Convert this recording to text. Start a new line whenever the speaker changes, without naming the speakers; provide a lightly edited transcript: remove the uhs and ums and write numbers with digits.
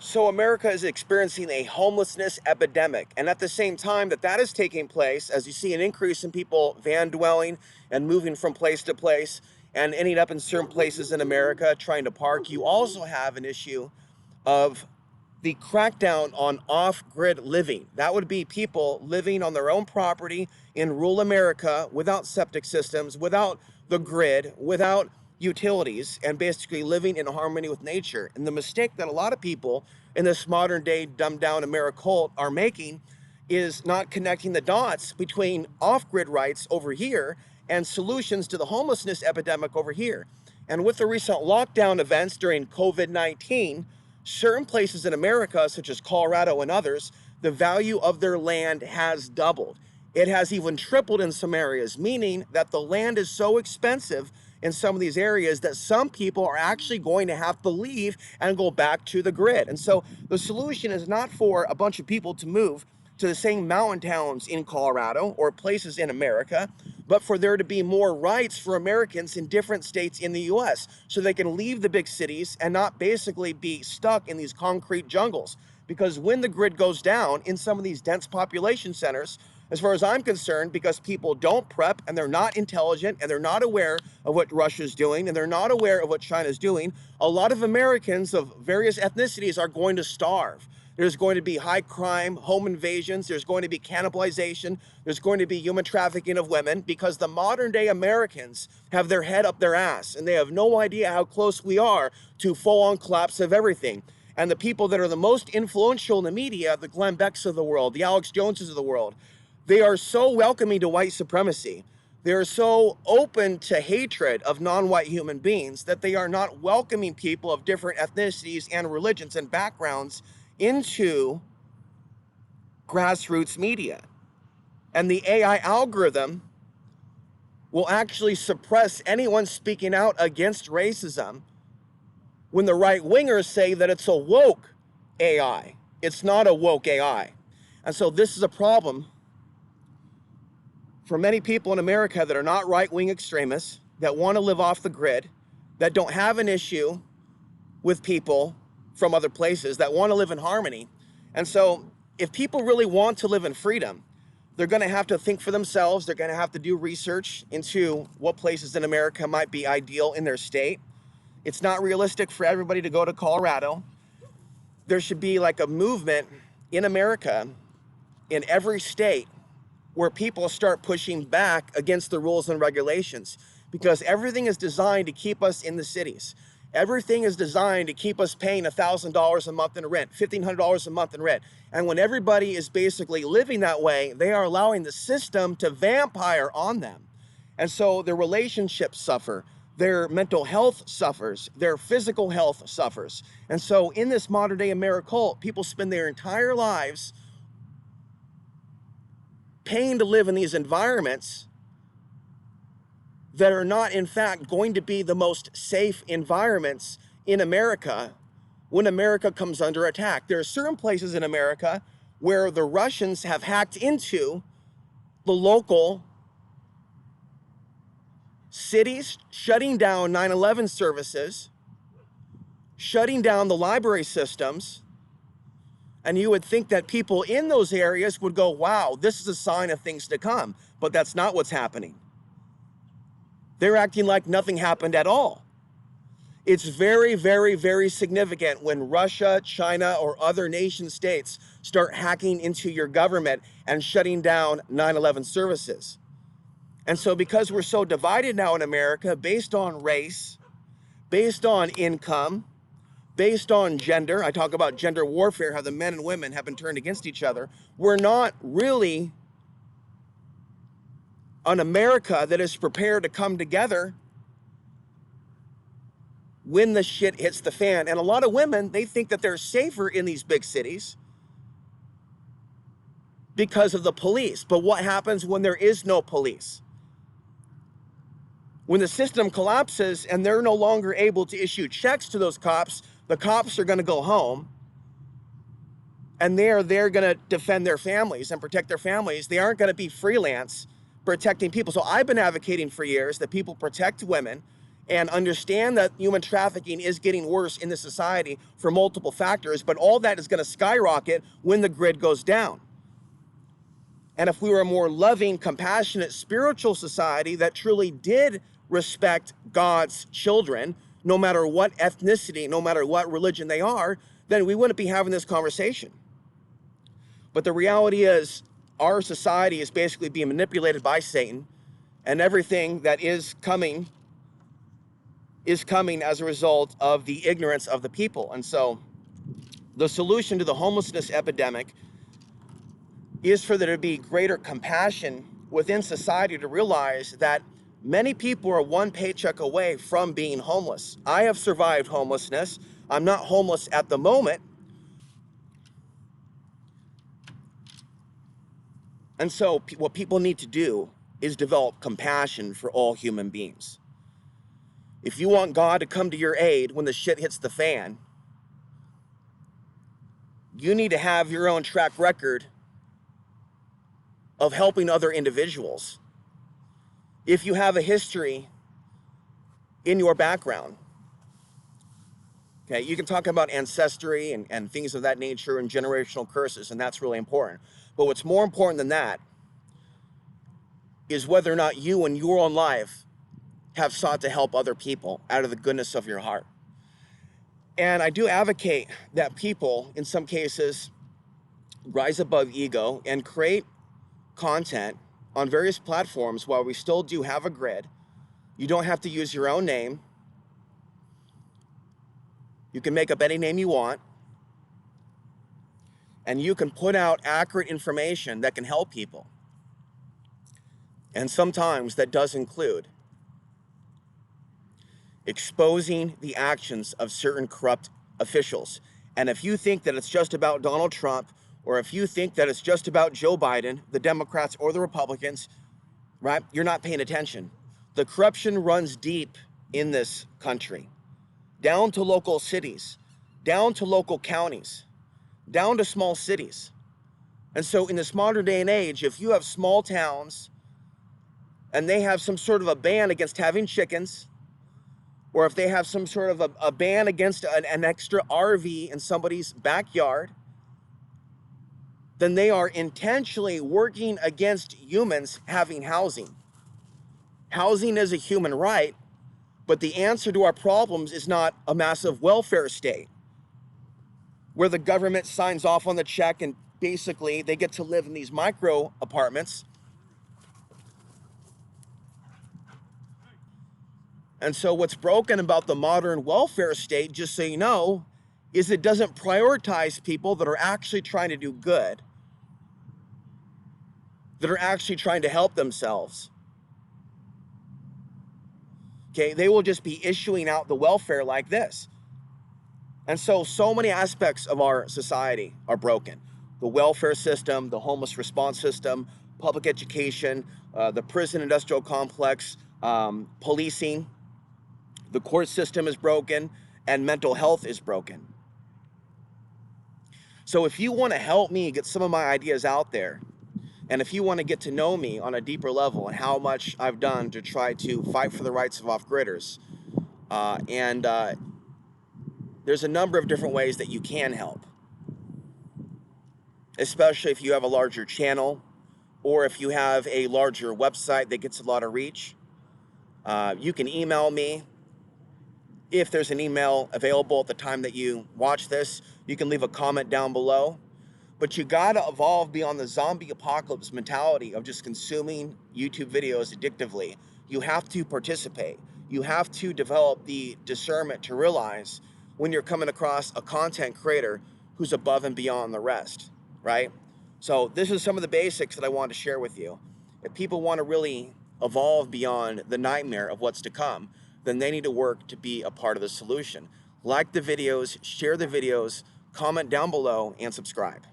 So America is experiencing a homelessness epidemic. And at the same time that that is taking place, as you see an increase in people van dwelling and moving from place to place and ending up in certain places in America trying to park, you also have an issue of the crackdown on off-grid living. That would be people living on their own property in rural America without septic systems, without the grid, without utilities, and basically living in harmony with nature. And the mistake that a lot of people in this modern day dumbed down Americult are making is not connecting the dots between off-grid rights over here and solutions to the homelessness epidemic over here. And with the recent lockdown events during COVID-19, certain places in America, such as Colorado and others, the value of their land has doubled. It has even tripled in some areas, meaning that the land is so expensive in some of these areas that some people are actually going to have to leave and go back to the grid. And so the solution is not for a bunch of people to move to the same mountain towns in Colorado or places in America, but for there to be more rights for Americans in different states in the US so they can leave the big cities and not basically be stuck in these concrete jungles. Because when the grid goes down in some of these dense population centers, as far as I'm concerned, because people don't prep and they're not intelligent and they're not aware of what Russia's doing and they're not aware of what China's doing, a lot of Americans of various ethnicities are going to starve. There's going to be high crime, home invasions, there's going to be cannibalization, there's going to be human trafficking of women, because the modern day Americans have their head up their ass and they have no idea how close we are to full-on collapse of everything. And the people that are the most influential in the media, the Glenn Becks of the world, the Alex Joneses of the world, they are so welcoming to white supremacy. They are so open to hatred of non-white human beings that they are not welcoming people of different ethnicities and religions and backgrounds into grassroots media. And the AI algorithm will actually suppress anyone speaking out against racism when the right wingers say that it's a woke AI. It's not a woke AI. And so this is a problem for many people in America that are not right-wing extremists, that want to live off the grid, that don't have an issue with people from other places, that want to live in harmony. And so if people really want to live in freedom, they're going to have to think for themselves. They're going to have to do research into what places in America might be ideal in their state. It's not realistic for everybody to go to Colorado. There should be like a movement in America, in every state, where people start pushing back against the rules and regulations, because everything is designed to keep us in the cities. Everything is designed to keep us paying $1,000 a month in rent, $1,500 a month in rent. And when everybody is basically living that way, they are allowing the system to vampire on them. And so their relationships suffer, their mental health suffers, their physical health suffers. And so in this modern day Americult, people spend their entire lives paying to live in these environments that are not, in fact, going to be the most safe environments in America when America comes under attack. There are certain places in America where the Russians have hacked into the local cities, shutting down 9/11 services, shutting down the library systems. And you would think that people in those areas would go, wow, this is a sign of things to come. But that's not what's happening. They're acting like nothing happened at all. It's very, very, very significant when Russia, China, or other nation states start hacking into your government and shutting down 9/11 services. And so because we're so divided now in America based on race, based on income, based on gender, I talk about gender warfare, how the men and women have been turned against each other, we're not really an America that is prepared to come together when the shit hits the fan. And a lot of women, they think that they're safer in these big cities because of the police. But what happens when there is no police? When the system collapses and they're no longer able to issue checks to those cops, the cops are going to go home and they're going to defend their families and protect their families. They aren't going to be freelance protecting people. So I've been advocating for years that people protect women and understand that human trafficking is getting worse in the society for multiple factors, but all that is going to skyrocket when the grid goes down. And if we were a more loving, compassionate, spiritual society that truly did respect God's children, no matter what ethnicity, no matter what religion they are, then we wouldn't be having this conversation. But the reality is, our society is basically being manipulated by Satan, and everything that is coming as a result of the ignorance of the people. And so the solution to the homelessness epidemic is for there to be greater compassion within society to realize that many people are one paycheck away from being homeless. I have survived homelessness. I'm not homeless at the moment. And so what people need to do is develop compassion for all human beings. If you want God to come to your aid when the shit hits the fan, you need to have your own track record of helping other individuals. If you have a history in your background, okay, you can talk about ancestry and things of that nature and generational curses, and that's really important. But what's more important than that is whether or not you in your own life have sought to help other people out of the goodness of your heart. And I do advocate that people, in some cases, rise above ego and create content on various platforms while we still do have a grid. You don't have to use your own name. You can make up any name you want. And you can put out accurate information that can help people. And sometimes that does include exposing the actions of certain corrupt officials. And if you think that it's just about Donald Trump, or if you think that it's just about Joe Biden, the Democrats or the Republicans, right, you're not paying attention. The corruption runs deep in this country, down to local cities, down to local counties, down to small cities. And so in this modern day and age, if you have small towns and they have some sort of a ban against having chickens, or if they have some sort of a ban against an extra RV in somebody's backyard, then they are intentionally working against humans having housing. Housing is a human right, but the answer to our problems is not a massive welfare state where the government signs off on the check and basically they get to live in these micro apartments. And so what's broken about the modern welfare state, just so you know, is it doesn't prioritize people that are actually trying to do good, that are actually trying to help themselves. Okay, they will just be issuing out the welfare like this. And so many aspects of our society are broken. The welfare system, the homeless response system, public education, the prison industrial complex, policing, the court system is broken, and mental health is broken. So if you want to help me get some of my ideas out there, and if you want to get to know me on a deeper level and how much I've done to try to fight for the rights of off-gridders, there's a number of different ways that you can help, especially if you have a larger channel or if you have a larger website that gets a lot of reach. You can email me. If there's an email available at the time that you watch this, you can leave a comment down below. But you gotta evolve beyond the zombie apocalypse mentality of just consuming YouTube videos addictively. You have to participate. You have to develop the discernment to realize when you're coming across a content creator who's above and beyond the rest, right? So this is some of the basics that I wanted to share with you. If people want to really evolve beyond the nightmare of what's to come, then they need to work to be a part of the solution. Like the videos, share the videos, comment down below, and subscribe.